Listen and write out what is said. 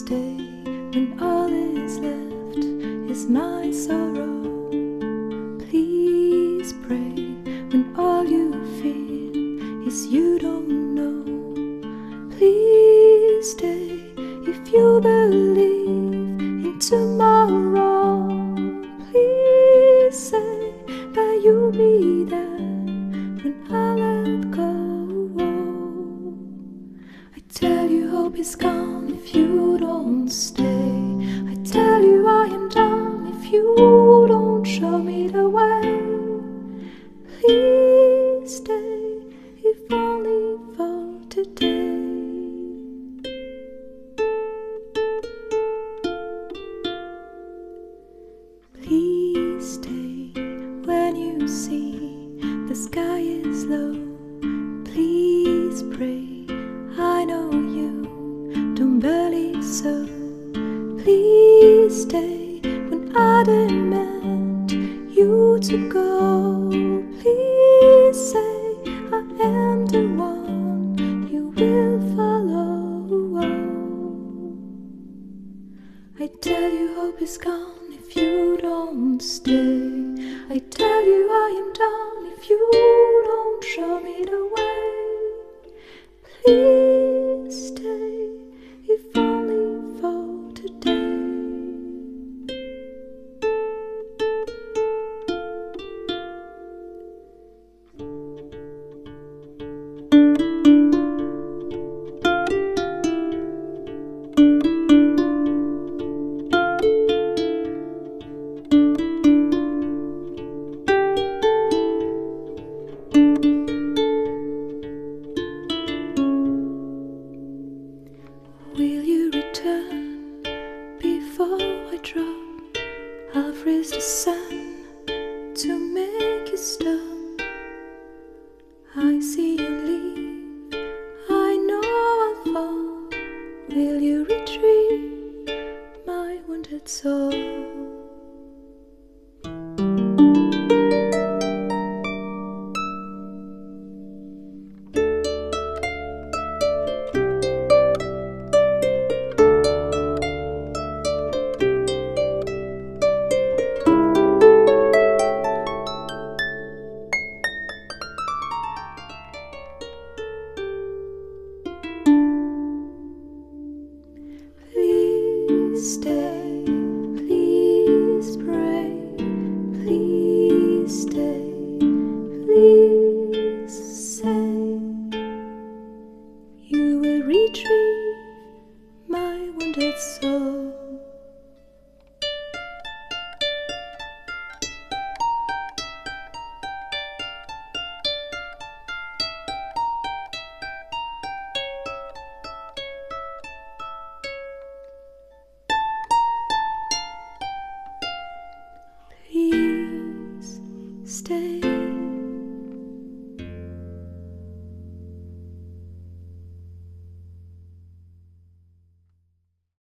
stay when all is left is my sorrow. Please pray when all you feel is you don't know. Please stay if you believe in tomorrow. Please say that you'll be there when I let go. I tell you hope is gone if you don't stay. I tell you I am done if you don't show me the way. Please stay if only for today. Please stay when you see the sky is low. Please pray, I know you don't believe so. Please stay when I demand you to go. Please say I am the one you will follow. I tell you hope is gone if you don't stay. I tell you I am done if you don't show me the way. Please stay if only for today. Will you return before I drop? I'll freeze the sun to make you stop. I see you leave, I know I'll fall. Will you retrieve my wounded soul? Please stay, please pray, please stay, please say you will retrieve my wounded soul. Please stay.